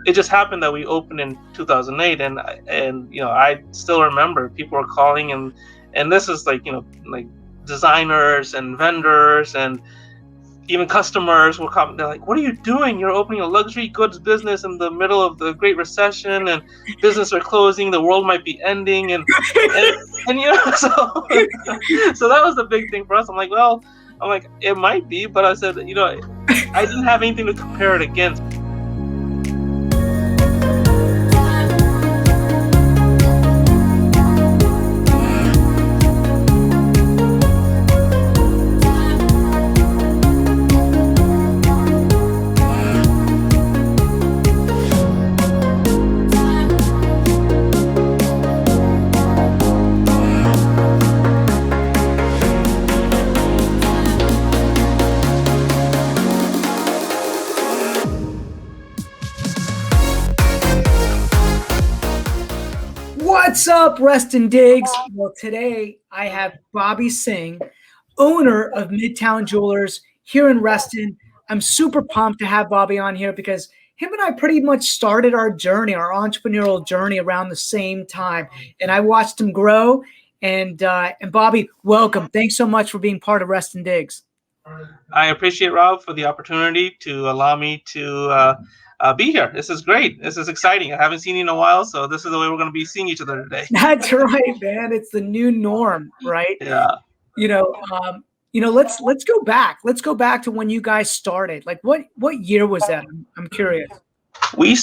it just happened that we opened in 2008, and I still remember people were calling, and this is like like designers and vendors and even customers were coming. They're like, "What are you doing? You're opening a luxury goods business in the middle of the Great Recession, and business are closing. The world might be ending." And so so that was the big thing for us. I'm like, it might be, but I said, I didn't have anything to compare it against. What's up, Reston Digs? Well, today I have Bobby Singh, owner of Midtown Jewelers here in Reston. I'm super pumped to have Bobby on here because him and I pretty much started our journey, our entrepreneurial journey, around the same time, and I watched him grow. And Bobby, welcome. Thanks so much for being part of Reston Digs. I appreciate Rob for the opportunity to allow me to be here. This is great. This is exciting. I haven't seen you in a while, so this is the way we're going to be seeing each other today. That's right, man. It's the new norm, right? Yeah. Let's go back. Let's go back to when you guys started. Like, what year was that? I'm curious. We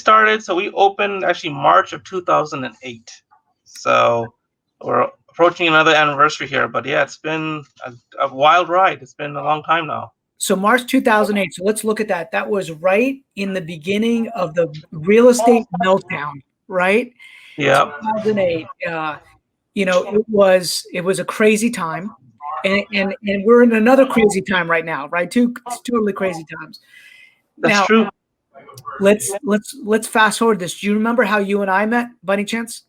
opened actually March of 2008. So we're approaching another anniversary here, but yeah, it's been a wild ride. It's been a long time now. So March 2008. So let's look at that. That was right in the beginning of the real estate meltdown, right? Yeah. 2008. It was a crazy time, and we're in another crazy time right now, right? Two totally crazy times. That's true. Let's fast forward this. Do you remember how you and I met, by any chance?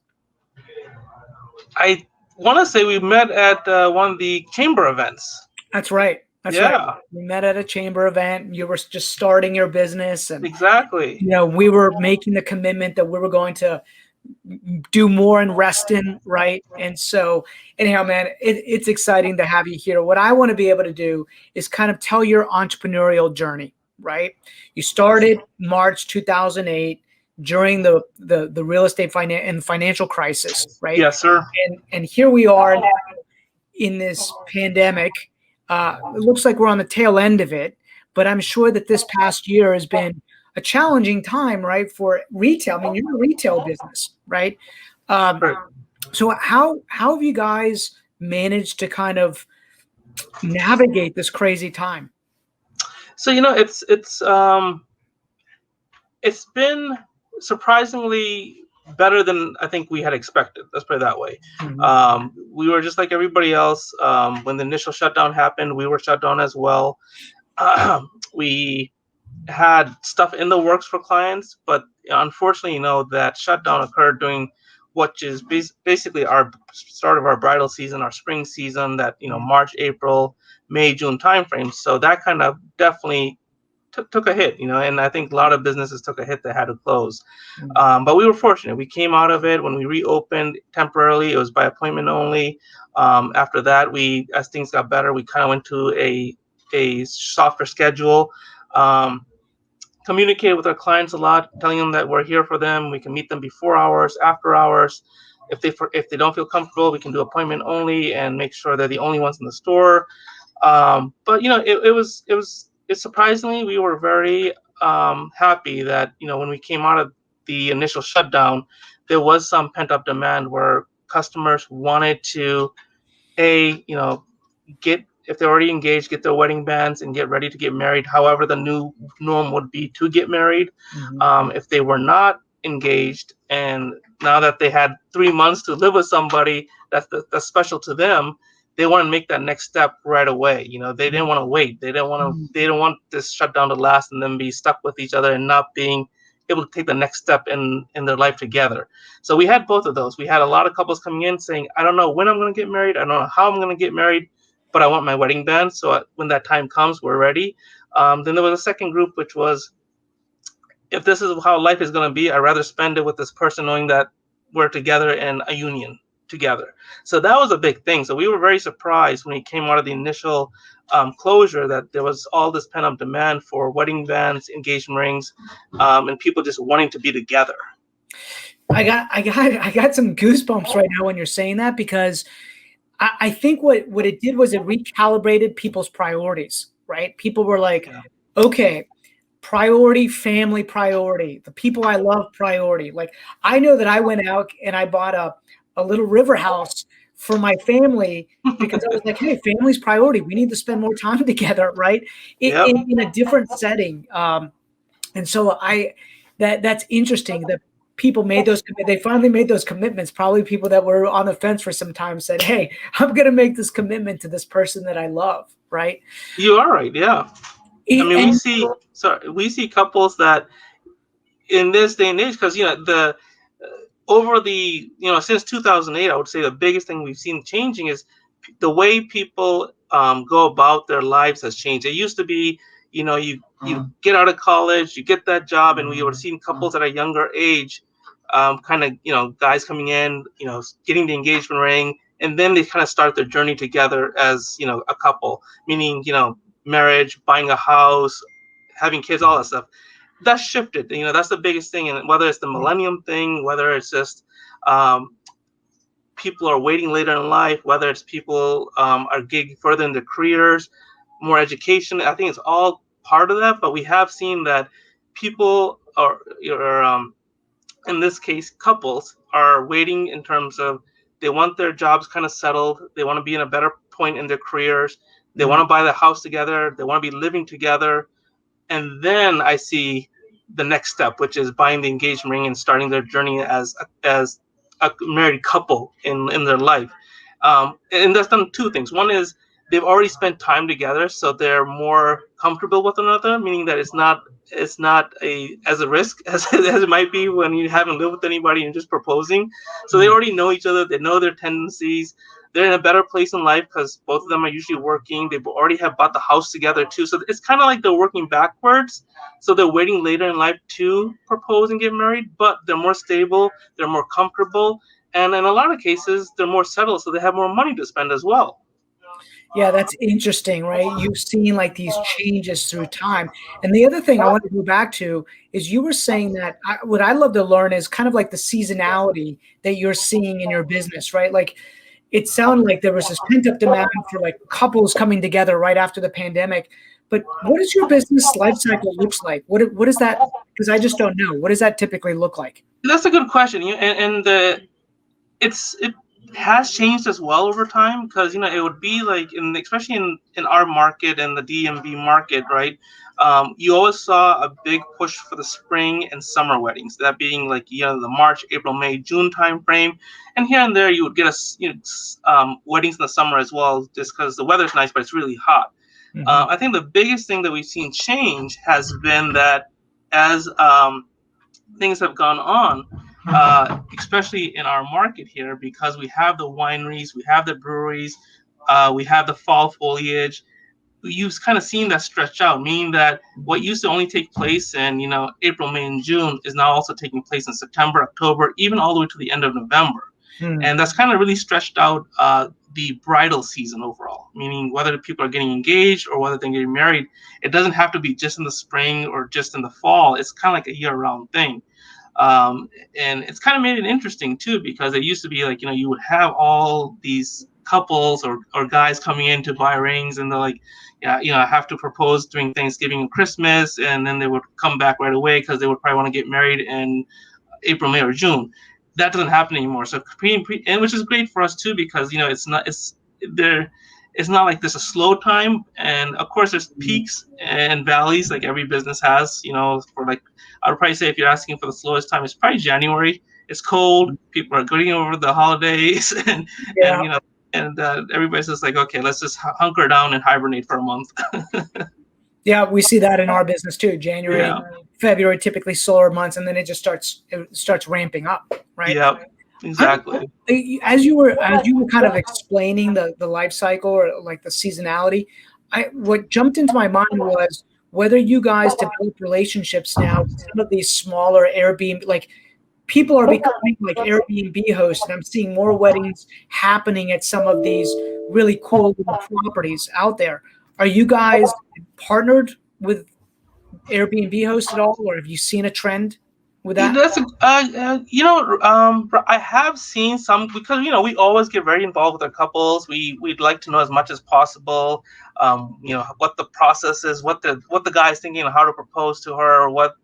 I want to say we met at one of the chamber events. That's right. That's right. We met at a chamber event. You were just starting your business, and exactly. We were making the commitment that we were going to do more in Reston, right? And so, anyhow, man, it's exciting to have you here. What I want to be able to do is kind of tell your entrepreneurial journey, right? You started March 2008 during the real estate and financial crisis, right? Yes, sir. And here we are now in this pandemic. It looks like we're on the tail end of it, but I'm sure that this past year has been a challenging time, right, for retail. I mean, you're a retail business, right? Right. So how have you guys managed to kind of navigate this crazy time? So it's been surprisingly better than I think we had expected. Let's put it that way. Mm-hmm. We were just like everybody else. When the initial shutdown happened, we were shut down as well. We had stuff in the works for clients, but unfortunately, that shutdown occurred during what is basically our start of our bridal season, our spring season, that March, April, May, June timeframe. So that kind of definitely took a hit, and I think a lot of businesses took a hit that had to close. But we were fortunate. We came out of it. When we reopened temporarily, it was by appointment only. After that, as things got better, we kind of went to a softer schedule. Communicate with our clients a lot, telling them that we're here for them. We can meet them before hours, after hours. If they don't feel comfortable, we can do appointment only and make sure they're the only ones in the store. But surprisingly, we were very happy that when we came out of the initial shutdown, there was some pent up demand where customers wanted to get, if they're already engaged, get their wedding bands and get ready to get married. However, the new norm would be to get married. Mm-hmm. If they were not engaged, and now that they had 3 months to live with somebody that's special to them, they want to make that next step right away. They didn't want to wait. They don't want this shutdown to last and then be stuck with each other and not being able to take the next step in their life together. So we had both of those. We had a lot of couples coming in saying, I don't know when I'm going to get married. I don't know how I'm going to get married, but I want my wedding band. So when that time comes, we're ready. Then there was a second group, which was, if this is how life is going to be, I'd rather spend it with this person knowing that we're together in a union together. So that was a big thing. So we were very surprised when we came out of the initial closure that there was all this pent up demand for wedding bands, engagement rings, and people just wanting to be together. I got some goosebumps right now when you're saying that, because I think what it did was it recalibrated people's priorities, right? People were like, okay, priority, family priority, the people I love priority. Like, I know that I went out and I bought a little river house for my family because I was like, hey, family's priority. We need to spend more time together, right? In a different setting. And so that's interesting that people made they finally made those commitments. Probably people that were on the fence for some time said, hey, I'm going to make this commitment to this person that I love. Right. You are right. Yeah. I mean, we see couples that in this day and age, because, over the, since 2008, I would say the biggest thing we've seen changing is the way people go about their lives has changed. It used to be, you get out of college, you get that job, and we were seeing couples at a younger age, kind of, guys coming in, getting the engagement ring, and then they kind of start their journey together as, a couple, meaning, marriage, buying a house, having kids, all that stuff. That's shifted. That's the biggest thing. And whether it's the millennium thing, whether it's just people are waiting later in life, whether it's people are getting further in their careers, more education, I think it's all part of that. But we have seen that people are in this case, couples are waiting in terms of they want their jobs kind of settled. They want to be in a better point in their careers. They want to buy the house together. They want to be living together. And then I see the next step, which is buying the engagement ring and starting their journey as a married couple in their life. And that's done two things. One is they've already spent time together, so they're more comfortable with one another, meaning that it's not as a risk as it might be when you haven't lived with anybody and just proposing. So they already know each other. They know their tendencies. They're in a better place in life because both of them are usually working. They already have bought the house together too. So it's kind of like they're working backwards. So they're waiting later in life to propose and get married, but they're more stable. They're more comfortable. And in a lot of cases, they're more settled. So they have more money to spend as well. Yeah, that's interesting, right? You've seen like these changes through time. And the other thing I want to go back to is you were saying that what I love to learn is kind of like the seasonality that you're seeing in your business, right? Like, it sounded like there was this pent-up demand for like couples coming together right after the pandemic. But what does your business life cycle looks like? What is that? Because I just don't know. What does that typically look like? That's a good question. It has changed as well over time, because it would be like especially in our market and the DMV market, right? You always saw a big push for the spring and summer weddings, that being like the March, April, May, June time frame, and here and there you would get weddings in the summer as well, just because the weather's nice but it's really hot. I think the biggest thing that we've seen change has been that as things have gone on, especially in our market here, because we have the wineries, we have the breweries, we have the fall foliage. You've kind of seen that stretch out, meaning that what used to only take place in April, May, and June is now also taking place in September, October, even all the way to the end of November. And that's kind of really stretched out the bridal season overall, meaning whether people are getting engaged or whether they're getting married. It doesn't have to be just in the spring or just in the fall. It's kind of like a year-round thing. And it's kind of made it interesting too, because it used to be like, you would have all these couples or guys coming in to buy rings, and they're like, I have to propose during Thanksgiving and Christmas, and then they would come back right away because they would probably want to get married in April, May, or June. That doesn't happen anymore. So and which is great for us too, because it's not like there's a slow time, and of course there's peaks and valleys like every business has. For like, I would probably say if you're asking for the slowest time, it's probably January. It's cold. People are getting over the holidays, and everybody's just like, okay, let's just hunker down and hibernate for a month. Yeah, we see that in our business too. January, February, typically slower months, and then it just starts ramping up, right? Yeah, exactly. As you were kind of explaining the life cycle or like the seasonality, what jumped into my mind was, whether you guys develop relationships now with some of these smaller Airbnb, like people are becoming like Airbnb hosts, and I'm seeing more weddings happening at some of these really cool little properties out there. Are you guys partnered with Airbnb hosts at all, or have you seen a trend with that? That's I have seen some, because we always get very involved with our couples. We'd like to know as much as possible. What the process is, what the guy's thinking, how to propose to her, what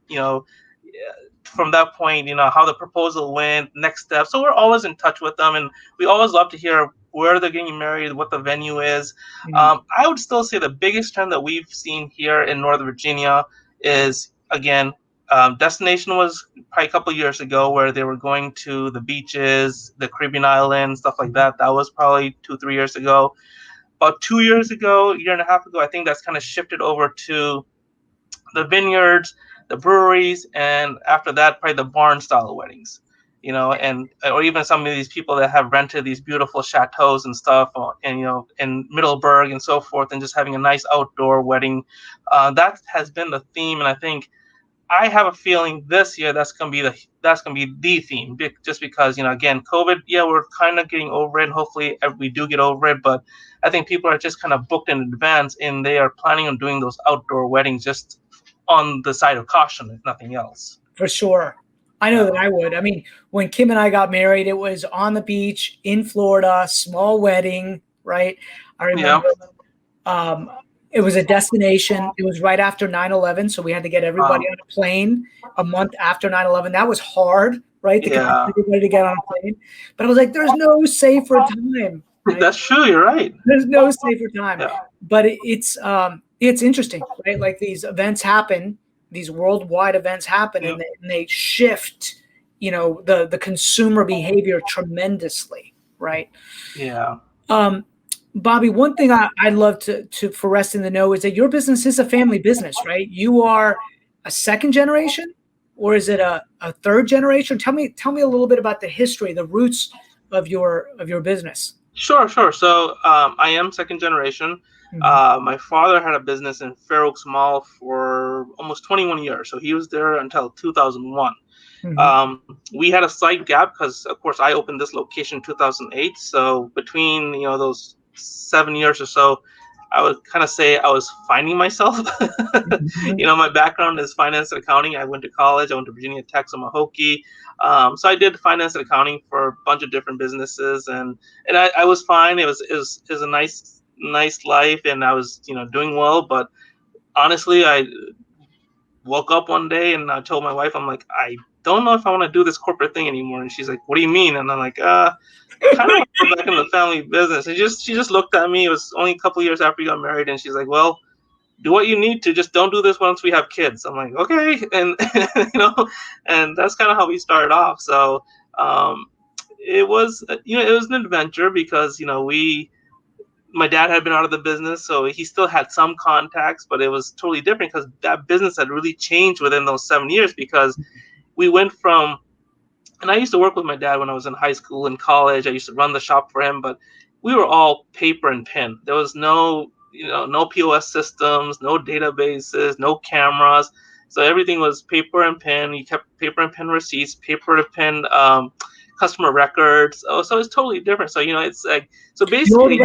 from that point, how the proposal went, next steps. So we're always in touch with them, and we always love to hear where they're getting married, what the venue is. I would still say the biggest trend that we've seen here in Northern Virginia is, again, destination was probably a couple of years ago where they were going to the beaches, the Caribbean islands, stuff like that. That was probably 2-3 years ago. About 2 years ago, a year and a half ago, I think that's kind of shifted over to the vineyards, the breweries, and after that, probably the barn style weddings. And or even some of these people that have rented these beautiful chateaus and stuff, and in Middleburg and so forth, and just having a nice outdoor wedding. That has been the theme, and I have a feeling this year that's gonna be the theme, just because again, COVID. Yeah, we're kind of getting over it, and hopefully we do get over it. But I think people are just kind of booked in advance, and they are planning on doing those outdoor weddings just on the side of caution, if nothing else. For sure. I know that I would. I mean, when Kim and I got married, it was on the beach in Florida, small wedding, right? I remember it was a destination. It was right after 9/11, so we had to get everybody on a plane a month after 9/11. That was hard, right? To get everybody to get on a plane. But I was like, there's no safer time. Right? That's true. You're right. There's no safer time. Yeah. But it's interesting, right? Like these events happen, these worldwide events happen, and they shift, the consumer behavior tremendously, right? Yeah. Bobby, one thing I'd love to for Reston to know is that your business is a family business, right? You are a second generation, or is it a third generation? Tell me a little bit about the history, the roots of your business. Sure. So I am second generation. My father had a business in Fair Oaks Mall for almost 21 years, so he was there until 2001. We had a slight gap because, of course, I opened this location in 2008. So between those 7 years or so, I would kind of say I was finding myself. My background is finance and accounting. I went to college. I went to Virginia Tech, so I'm a Hokie. So I did finance and accounting for a bunch of different businesses, and I was fine. It was a nice life, and I was doing well. But honestly, I woke up one day and I told my wife, I'm like, I don't know if I want to do this corporate thing anymore. And she's like, what do you mean? And I'm like, kind of go back in the family business. And she just looked at me. It was only a couple years after we got married, and she's like, well, do what you need to, just don't do this once we have kids. I'm like, okay. And and that's kind of how we started off. So it was an adventure because my dad had been out of the business, so he still had some contacts, but it was totally different because that business had really changed within those 7 years, because we went from, and I used to work with my dad when I was in high school and college. I used to run the shop for him, but we were all paper and pen. There was no POS systems, no databases, no cameras. So everything was paper and pen. You kept paper and pen receipts, paper and pen customer records. So it's totally different. So it's like, so basically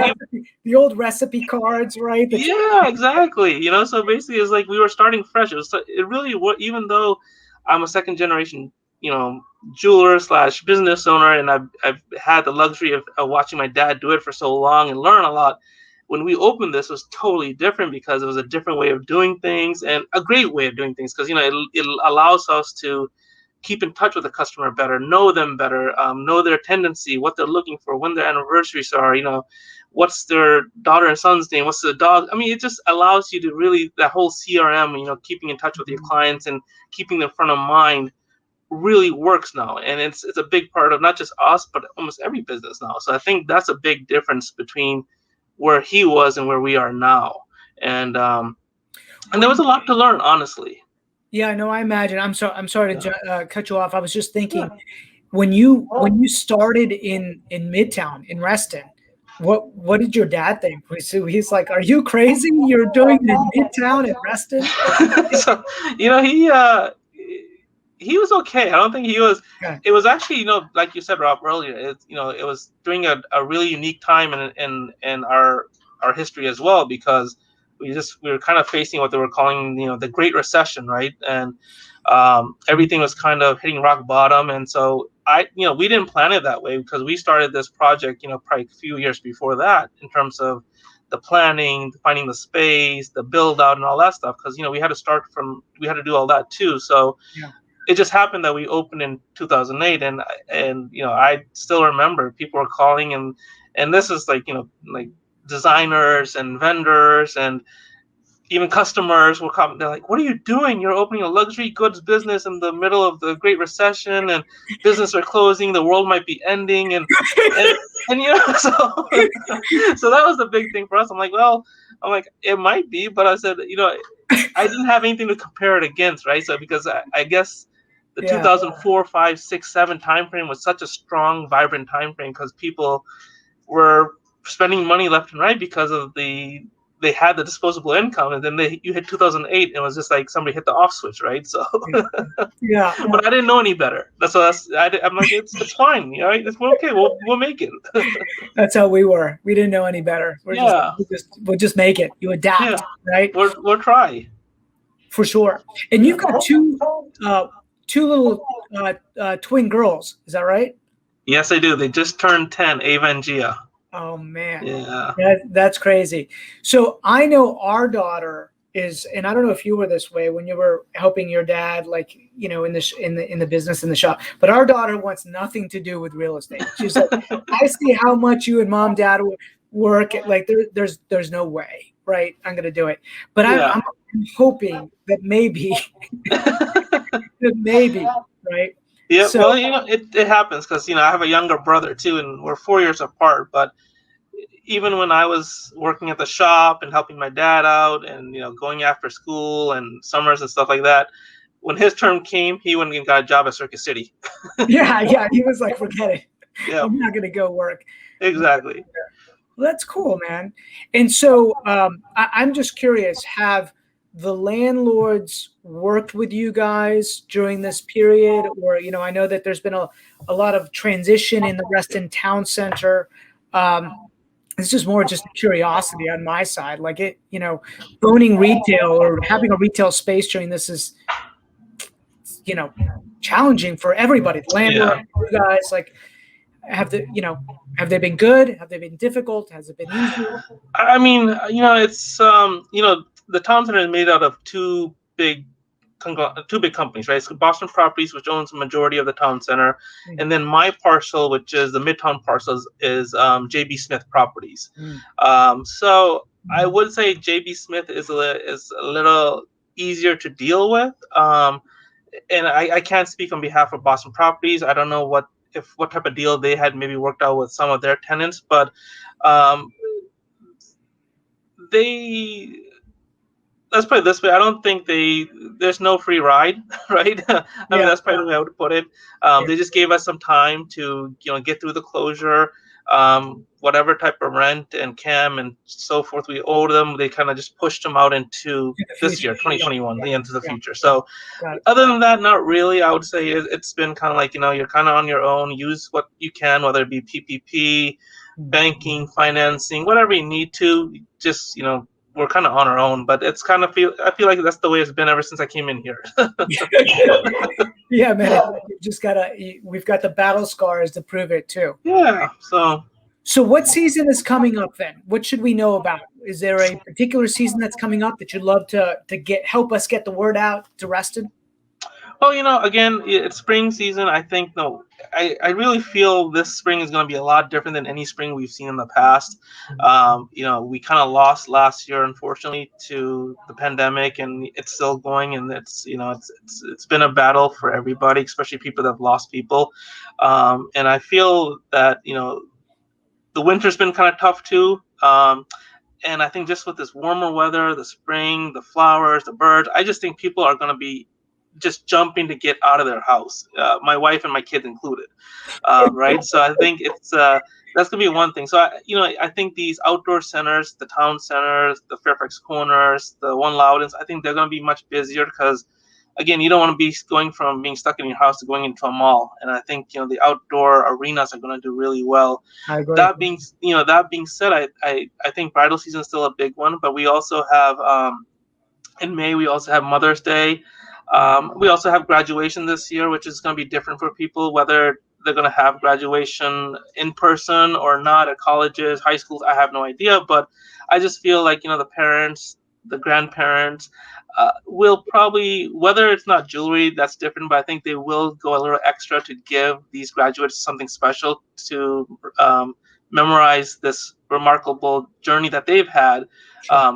the old recipe cards, right? Yeah, exactly. So basically it's like we were starting fresh. It really, even though I'm a second generation jeweler / business owner, and I've had the luxury of watching my dad do it for so long and learn a lot. When we opened this, it was totally different because it was a different way of doing things, and a great way of doing things, because it allows us to keep in touch with the customer better, know them better, know their tendency, what they're looking for, when their anniversaries are, what's their daughter and son's name, what's the dog. I mean, it just allows you to really, that whole CRM, keeping in touch with your clients and keeping them front of mind really works now. And it's a big part of not just us, but almost every business now. So I think that's a big difference between where he was and where we are now. And there was a lot to learn, honestly. Yeah, no, I imagine. I'm sorry to cut you off. I was just thinking, when you started in Midtown in Reston, What did your dad think? So he's like, "Are you crazy? You're doing it in Midtown at Reston?" So, he was okay. I don't think he was. Okay. It was actually, like you said, Rob, earlier. It was during a really unique time in our history as well, because we were kind of facing what they were calling, the Great Recession, right? And everything was kind of hitting rock bottom, and so we didn't plan it that way, because we started this project, probably a few years before that, in terms of the planning, finding the space, the build out, and all that stuff. Because we had to do all that too. So Yeah. it just happened that we opened in 2008, and I still remember people were calling, and this is like designers and vendors and even customers will come. They're like, "What are you doing? You're opening a luxury goods business in the middle of the Great Recession, and business are closing. The world might be ending." And so so that was the big thing for us. I'm like, it might be, but I said, I didn't have anything to compare it against, right? So because I guess the Yeah. 2004, 5, 6, 7 time frame was such a strong, vibrant time frame, because people were spending money left and right because they had the disposable income, and then you hit 2008, and it was just like somebody hit the off switch, right? So, Yeah. but I didn't know any better. I'm like, it's fine, it's okay. We'll make it. That's how we were. We didn't know any better. Yeah. We'll just make it. You adapt, Yeah. right? We'll try. For sure. And you've got two little twin girls. Is that right? Yes, I do. They just turned 10, Ava and Gia. Oh man, Yeah. that's crazy. So I know our daughter is, and I don't know if you were this way when you were helping your dad, like in the business in the shop. But our daughter wants nothing to do with real estate. She's like, I see how much you and mom, dad work. Like there's no way, right? I'm gonna do it. But Yeah. I'm hoping that maybe, right? Yeah, So well, it happens, because I have a younger brother too, and we're 4 years apart. But even when I was working at the shop and helping my dad out, and going after school and summers and stuff like that, when his term came, he went and got a job at Circuit City. yeah, he was like, forget it. Yeah, I'm not gonna go work. exactly. Well, that's cool, man. And so I'm just curious, have the landlords worked with you guys during this period? Or, I know that there's been a lot of transition in the Reston Town Center. It's just more just curiosity on my side. Like owning retail or having a retail space during this is, challenging for everybody. Landlord, you guys, like, have they been good? Have they been difficult? Has it been easy? I mean, it's the town center is made out of two big companies, right? So Boston Properties, which owns the majority of the town center, and then my parcel, which is the Midtown parcel, is JB Smith Properties. So I would say JB Smith is a little easier to deal with. And I can't speak on behalf of Boston Properties. I don't know what type of deal they had maybe worked out with some of their tenants, but let's put it this way. I don't think there's no free ride, right? I mean, that's probably the way I would put it. They just gave us some time to, get through the closure. Whatever type of rent and CAM and so forth we owed them, they kind of just pushed them out into this year, 2021, the end of the future. So other than that, not really. I would say it's been kind of like, you're kind of on your own. Use what you can, whether it be PPP, banking, financing, whatever you need to. Just, we're kind of on our own, but I feel like that's the way it's been ever since I came in here. Yeah, man. We've got the battle scars to prove it too. Yeah. So what season is coming up then? What should we know about? Is there a particular season that's coming up that you'd love to help us get the word out to Reston? Well, again, it's spring season. I think, I really feel this spring is going to be a lot different than any spring we've seen in the past. We kind of lost last year, unfortunately, to the pandemic, and it's still going, and it's been a battle for everybody, especially people that have lost people. And I feel that, the winter's been kind of tough too. And I think just with this warmer weather, the spring, the flowers, the birds, I just think people are going to be just jumping to get out of their house, my wife and my kids included, right? So I think That's gonna be one thing. So I think these outdoor centers, the town centers, the Fairfax Corners, the One Loudons, I think they're gonna be much busier because, again, you don't want to be going from being stuck in your house to going into a mall. And I think the outdoor arenas are gonna do really well. I agree. That being said, I think bridal season is still a big one, but we also have in May, we also have Mother's Day. We also have graduation this year, which is going to be different for people, whether they're going to have graduation in person or not at colleges, high schools. I have no idea, but I just feel like the parents, the grandparents, will probably, whether it's not jewelry, that's different, but I think they will go a little extra to give these graduates something special to memorize this remarkable journey that they've had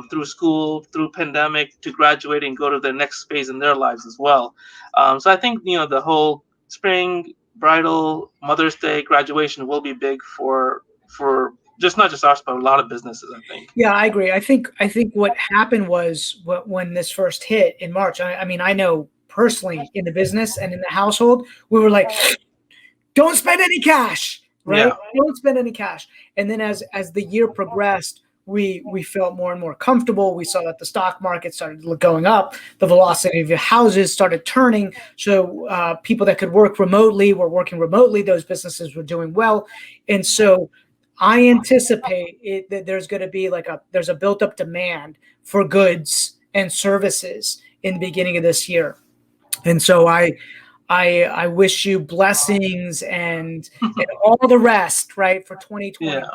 through school, through pandemic, to graduate and go to the next phase in their lives as well. So I think the whole spring, bridal, Mother's Day, graduation will be big for just not just us, but a lot of businesses, I think. Yeah, I agree. I think what happened was when this first hit in March. I mean, I know personally in the business and in the household, we were like, "Don't spend any cash, right? Yeah. Don't spend any cash." And then as the year progressed, we felt more and more comfortable. We saw that the stock market started going up, the velocity of the houses started turning. So people that could work remotely were working remotely. Those businesses were doing well, and so I anticipate that there's going to be there's a built up demand for goods and services in the beginning of this year. And so I wish you blessings and all the rest, right, for 2020. Yeah.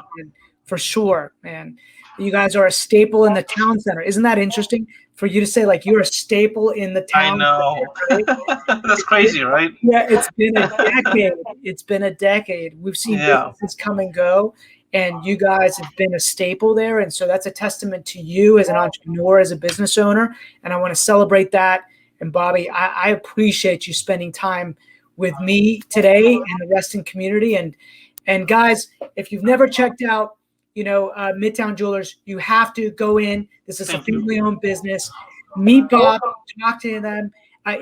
For sure, man. You guys are a staple in the town center. Isn't that interesting for you to say you're a staple in the town I know. center, right? That's crazy, right? Yeah, it's been a decade. It's been a decade. We've seen businesses come and go, and you guys have been a staple there. And so that's a testament to you as an entrepreneur, as a business owner. And I want to celebrate that. And Bobby, I appreciate you spending time with me today and the Reston community. And guys, if you've never checked out, Midtown Jewelers, you have to go in. This is a family-owned business. Meet Bob, talk to them.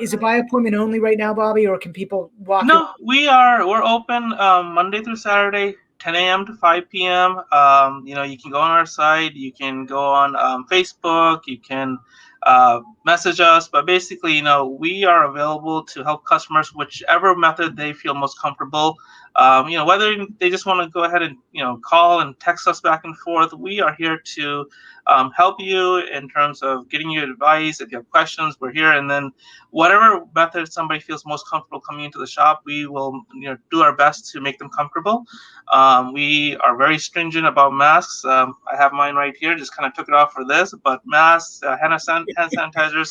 Is it by appointment only right now, Bobby, or can people walk in? No, we're open Monday through Saturday, 10 a.m. to 5 p.m. You can go on our site, you can go on Facebook, you can message us, but basically, we are available to help customers whichever method they feel most comfortable. Whether they just want to go ahead and call and text us back and forth, we are here to help you in terms of getting you advice. If you have questions, we're here. And then whatever method somebody feels most comfortable coming into the shop, we will do our best to make them comfortable. We are very stringent about masks. I have mine right here, just kind of took it off for this, but masks, hand sanitizers,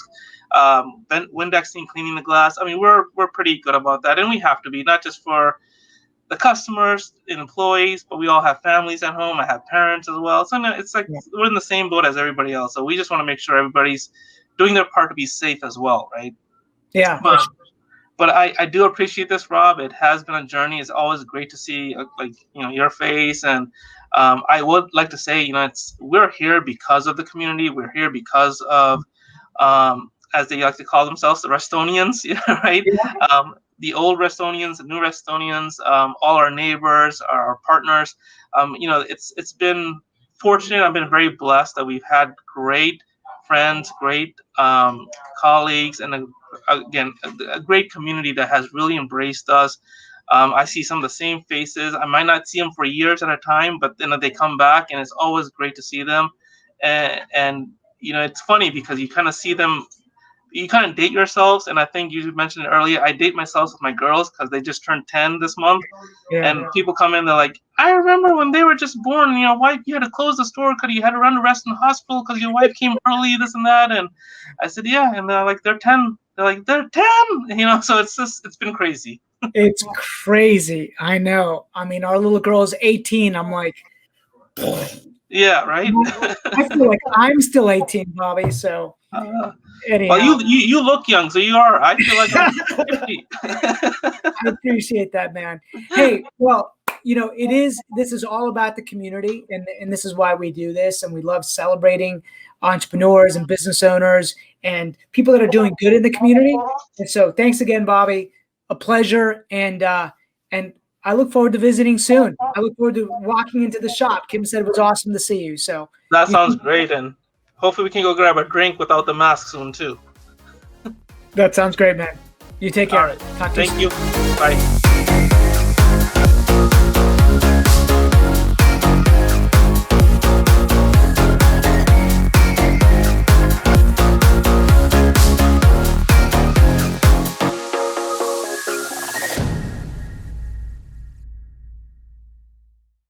Windexing, cleaning the glass. I mean, we're pretty good about that, and we have to be, not just for the customers and employees, but we all have families at home. I have parents as well. So it's like we're in the same boat as everybody else. So we just want to make sure everybody's doing their part to be safe as well, right? Yeah. But I do appreciate this, Rob. It has been a journey. It's always great to see your face, and I would like to say we're here because of the community. We're here because of as they like to call themselves, the Restonians, right? Yeah. The old Restonians, the new Restonians, all our neighbors, our partners. It's been fortunate. I've been very blessed that we've had great friends, great colleagues, and again, a great community that has really embraced us. I see some of the same faces. I might not see them for years at a time, but then they come back, and it's always great to see them. And it's funny because you kind of see them. You kind of date yourselves, and I think you mentioned it earlier. I date myself with my girls because they just turned 10 this month, and people come in, they're like, "I remember when they were just born. Wife, you had to close the store because you had to run to Reston Hospital because your wife came early, this and that." And I said, "Yeah," and they're like, "They're 10." They're like, "They're 10." So it's been crazy. It's crazy. I know. I mean, our little girl is 18. I'm like, yeah, right. I feel like I'm still 18, Bobby. So. Anyhow. Well, you look young, so you are. I feel like I'm 50. I appreciate that, man. Hey, well, this is all about the community, and this is why we do this, and we love celebrating entrepreneurs and business owners and people that are doing good in the community. And so thanks again, Bobby. A pleasure, and I look forward to visiting soon. I look forward to walking into the shop. Kim said it was awesome to see you. So That sounds great, and hopefully we can go grab a drink without the mask soon too. that sounds great, man. You take care. All right. Talk to you Thank soon. you. Bye.